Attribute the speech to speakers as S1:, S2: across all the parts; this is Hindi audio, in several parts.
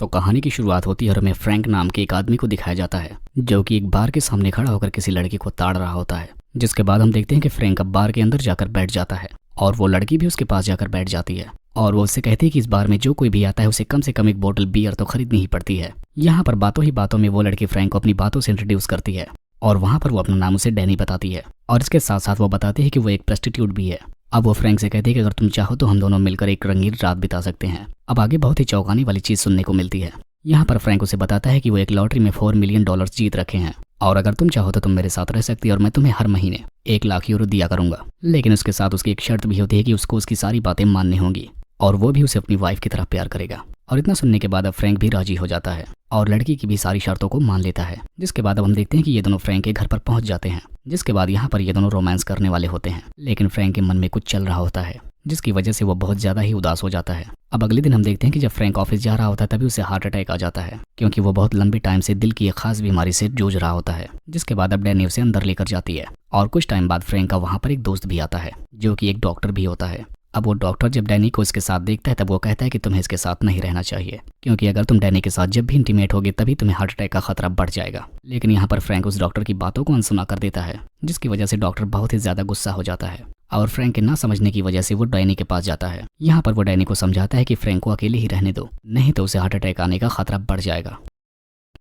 S1: तो कहानी की शुरुआत होती है और हमें फ्रैंक नाम के एक आदमी को दिखाया जाता है जो कि एक बार के सामने खड़ा होकर किसी लड़की को ताड़ रहा होता है। जिसके बाद हम देखते हैं कि फ्रैंक अब बार के अंदर जाकर बैठ जाता है और वो लड़की भी उसके पास जाकर बैठ जाती है और वो उससे कहती है कि इस बार में जो कोई भी आता है उसे कम से कम एक बोतल बियर तो खरीदनी ही पड़ती है। यहाँ पर बातों ही बातों में वो लड़की फ्रैंक को अपनी बातों से इंट्रोड्यूस करती है और वहाँ पर वो अपना नाम उसे डैनी बताती है और इसके साथ साथ वो बताती है कि वो एक प्रोस्टिट्यूट भी है। अब वो फ्रैंक से कहती है कि अगर तुम चाहो तो हम दोनों मिलकर एक रंगीन रात बिता सकते हैं। अब आगे बहुत ही चौंकाने वाली चीज सुनने को मिलती है। यहाँ पर फ्रैंक उसे बताता है कि वो एक लॉटरी में $4 मिलियन जीत रखे हैं और अगर तुम चाहो तो तुम मेरे साथ रह सकती है और मैं तुम्हें हर महीने 1 लाख यूरो दिया करूंगा। लेकिन उसके साथ उसकी एक शर्त भी होती है कि उसको उसकी सारी बातें माननी होंगी और वो भी उसे अपनी वाइफ की तरह प्यार करेगा। और इतना सुनने के बाद अब फ्रैंक भी राजी हो जाता है और लड़की की भी सारी शर्तों को मान लेता है। जिसके बाद अब हम देखते हैं कि ये दोनों फ्रैंक के घर पर पहुंच जाते हैं। जिसके बाद यहाँ पर ये दोनों रोमांस करने वाले होते हैं लेकिन फ्रैंक के मन में कुछ चल रहा होता है जिसकी वजह से वो बहुत ज्यादा ही उदास हो जाता है। अब अगले दिन हम देखते हैं कि जब फ्रैंक ऑफिस जा रहा होता है तभी उसे हार्ट अटैक आ जाता है क्योंकि वो बहुत लंबे टाइम से दिल की एक खास बीमारी से जूझ रहा होता है। जिसके बाद अब डैनी उसे अंदर लेकर जाती है और कुछ टाइम बाद फ्रैंक का वहाँ पर एक दोस्त भी आता है जो कि एक डॉक्टर भी होता है। अब वो डॉक्टर जब डैनी को इसके साथ देखता है तब वो कहता है कि तुम्हें इसके साथ नहीं रहना चाहिए क्योंकि अगर तुम डैनी के साथ जब भी इंटीमेट होगे तभी तुम्हें हार्ट अटैक का खतरा बढ़ जाएगा। लेकिन यहाँ पर फ्रैंक उस डॉक्टर की बातों को अनसुना कर देता है जिसकी वजह से डॉक्टर बहुत ही ज्यादा गुस्सा हो जाता है और फ्रैंक के ना समझने की वजह से वो डैनी के पास जाता है। यहाँ पर वो डैनी को समझाता है कि फ्रैंक को अकेले ही रहने दो, नहीं तो उसे हार्ट अटैक आने का खतरा बढ़ जाएगा।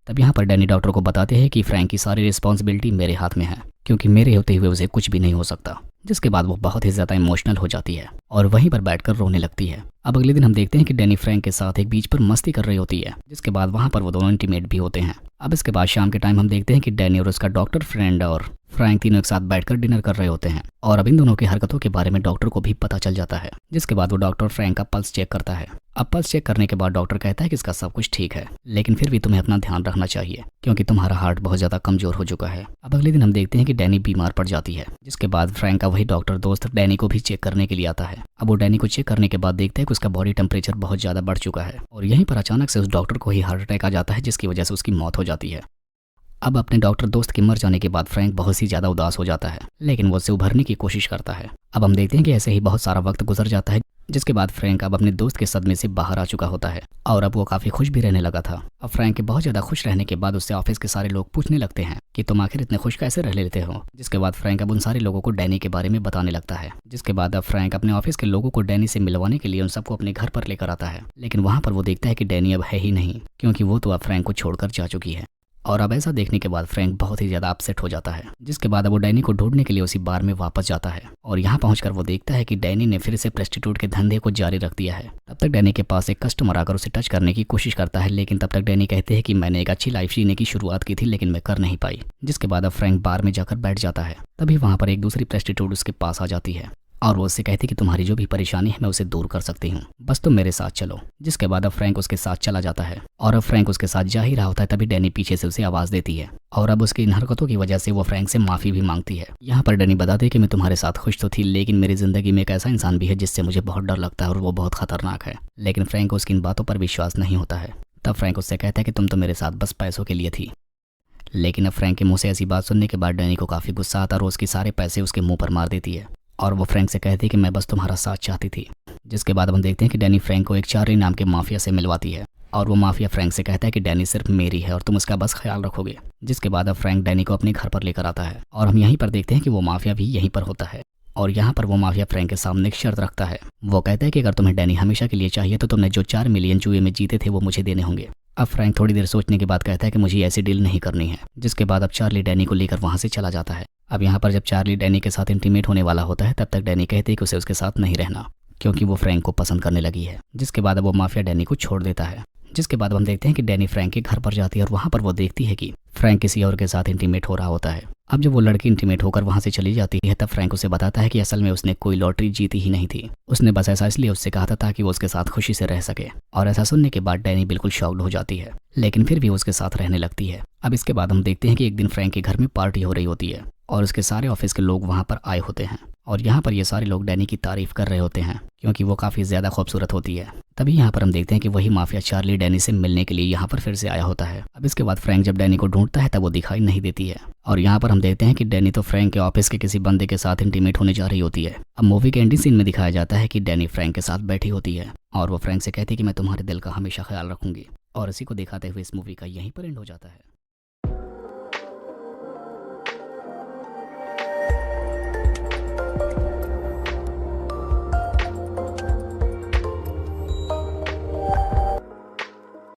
S1: तब यहाँ पर डैनी डॉक्टर को बताते हैं कि फ्रैंक की सारी रिस्पॉन्सिबिलिटी मेरे हाथ में है क्योंकि मेरे होते हुए उसे कुछ भी नहीं हो सकता। जिसके बाद वो बहुत ही ज्यादा इमोशनल हो जाती है और वहीं पर बैठकर रोने लगती है। अब अगले दिन हम देखते हैं कि डैनी फ्रैंक के साथ एक बीच पर मस्ती कर रही होती है जिसके बाद वहाँ पर वो दोनों इंटीमेट भी होते हैं। अब इसके बाद शाम के टाइम हम देखते हैं कि डैनी और उसका डॉक्टर फ्रेंड और फ्रैंक तीनों एक साथ बैठकर डिनर कर रहे होते हैं और अब इन दोनों की हरकतों के बारे में डॉक्टर को भी पता चल जाता है। जिसके बाद वो डॉक्टर फ्रैंक का पल्स चेक करता है। अब पल्स चेक करने के बाद डॉक्टर कहता है कि इसका सब कुछ ठीक है लेकिन फिर भी तुम्हें अपना ध्यान रखना चाहिए क्योंकि तुम्हारा हार्ट बहुत ज्यादा कमजोर हो चुका है। अब अगले दिन हम देखते हैं कि डैनी बीमार पड़ जाती है। जिसके बाद फ्रैंक का वही डॉक्टर दोस्त डैनी को भी चेक करने के लिए आता है। अब वो डैनी को चेक करने के बाद देखते हैं कि उसका बॉडी टेम्परेचर बहुत ज्यादा बढ़ चुका है और यहीं पर अचानक से उस डॉक्टर को ही हार्ट अटैक आ जाता है जिसकी वजह से उसकी मौत हो जाती है। अब अपने डॉक्टर दोस्त के मर जाने के बाद फ्रैंक बहुत ही ज्यादा उदास हो जाता है लेकिन वो उससे उभरने की कोशिश करता है। अब हम देखते हैं कि ऐसे ही बहुत सारा वक्त गुजर जाता है जिसके बाद फ्रैंक अब अपने दोस्त के सदमे से बाहर आ चुका होता है और अब वो काफी खुश भी रहने लगा था। अब फ्रैंक के बहुत ज्यादा खुश रहने के बाद उससे ऑफिस के सारे लोग पूछने लगते हैं कि तुम आखिर इतने खुश कैसे रह लेते हो। जिसके बाद फ्रैंक अब उन सारे लोगों को डैनी के बारे में बताने लगता है। जिसके बाद अब फ्रैंक अपने ऑफिस के लोगों को डैनी से मिलवाने के लिए उन सबको अपने घर पर लेकर आता है लेकिन वहाँ पर वो देखता है कि डैनी अब है ही नहीं क्योंकि वो तो अब फ्रैंक को छोड़कर जा चुकी है। और अब ऐसा देखने के बाद फ्रैंक बहुत ही ज्यादा अपसेट हो जाता है। जिसके बाद अब वो डैनी को ढूंढने के लिए उसी बार में वापस जाता है और यहाँ पहुंचकर वो देखता है कि डैनी ने फिर से प्रोस्टिट्यूट के धंधे को जारी रख दिया है। तब तक डैनी के पास एक कस्टमर आकर उसे टच करने की कोशिश करता है लेकिन तब तक डैनी कहते हैं कि मैंने एक अच्छी लाइफ जीने की शुरुआत की थी लेकिन मैं कर नहीं पाई। जिसके बाद अब फ्रैंक बार में जाकर बैठ जाता है। तभी वहाँ पर एक दूसरी प्रोस्टिट्यूट उसके पास आ जाती है और वो उससे कहती कि तुम्हारी जो भी परेशानी है मैं उसे दूर कर सकती हूँ, बस तुम मेरे साथ चलो। जिसके बाद अब फ्रैंक उसके साथ चला जाता है और अब फ्रैंक उसके साथ जा ही रहा होता है तभी डैनी पीछे से उसे आवाज देती है और अब उसकी इन हरकतों की वजह से वो फ्रैंक से माफी भी मांगती है। यहाँ पर डैनी बताते हैं कि मैं तुम्हारे साथ खुश तो थी लेकिन मेरी जिंदगी में एक ऐसा इंसान भी है जिससे मुझे बहुत डर लगता है और वो बहुत खतरनाक है। लेकिन फ्रैंक को उसकी इन बातों पर विश्वास नहीं होता है। तब फ्रैंक उससे कहता है कि तुम तो मेरे साथ बस पैसों के लिए थी। लेकिन अब फ्रैंक के मुंह से ऐसी बात सुनने के बाद डैनी को काफी गुस्सा आता है और उसके सारे पैसे उसके मुंह पर मार देती है और वो फ्रैंक से कहती है कि मैं बस तुम्हारा साथ चाहती थी। जिसके बाद हम देखते हैं कि डैनी फ्रैंक को एक चार्ली नाम के माफिया से मिलवाती है और वो माफिया फ्रैंक से कहता है कि डैनी सिर्फ मेरी है और तुम उसका बस ख्याल रखोगे। जिसके बाद अब फ्रैंक डैनी को अपने घर पर लेकर आता है और हम यहीं पर देखते हैं कि वो माफिया भी यहीं पर होता है और यहाँ पर वो माफिया फ्रैंक के सामने एक शर्त रखता है। वो कहता है कि अगर तुम्हें डैनी हमेशा के लिए चाहिए तो तुमने जो 4 मिलियन जुए में जीते थे वो मुझे देने होंगे। अब फ्रैंक थोड़ी देर सोचने के बाद कहता है कि मुझे ऐसी डील नहीं करनी है। जिसके बाद अब चार्ली डैनी को लेकर वहाँ से चला जाता है। अब यहाँ पर जब चार्ली डैनी के साथ इंटीमेट होने वाला होता है तब तक डैनी कहती है कि उसे उसके साथ नहीं रहना क्योंकि वो फ्रैंक को पसंद करने लगी है। जिसके बाद अब वो माफिया डैनी को छोड़ देता है। जिसके बाद हम देखते हैं कि डैनी फ्रैंक के घर पर जाती है और वहाँ पर वो देखती है कि फ्रैंक किसी और के साथ इंटीमेट हो रहा होता है। अब जब वो लड़की इंटीमेट होकर वहाँ से चली जाती है तब फ्रैंक उसे बताता है कि असल में उसने कोई लॉटरी जीती ही नहीं थी, उसने बस ऐसा इसलिए उससे कहा था ताकि वो उसके साथ खुशी से रह सके। और ऐसा सुनने के बाद डैनी बिल्कुल शॉक्ड हो जाती है लेकिन फिर भी उसके साथ रहने लगती है। अब इसके बाद हम देखते हैं कि एक दिन फ्रैंक के घर में पार्टी हो रही होती है और उसके सारे ऑफिस के लोग वहाँ पर आए होते हैं और यहाँ पर ये सारे लोग डैनी की तारीफ कर रहे होते हैं क्योंकि वो काफी ज्यादा खूबसूरत होती है। तभी यहाँ पर हम देखते हैं कि वही माफिया चार्ली डैनी से मिलने के लिए यहाँ पर फिर से आया होता है। अब इसके बाद फ्रैंक जब डैनी को ढूंढता है तब वो दिखाई नहीं देती है और यहाँ पर हम देखते हैं कि डैनी तो फ्रैंक के ऑफिस के किसी बंदे के साथ इंटीमेट होने जा रही होती है। अब मूवी के एंडिंग सीन में दिखाया जाता है कि डैनी फ्रैंक के साथ बैठी होती है और वो फ्रैंक से कहती है कि मैं तुम्हारे दिल का हमेशा ख्याल रखूंगी। और इसी को दिखाते हुए इस मूवी का यहीं पर एंड हो जाता है।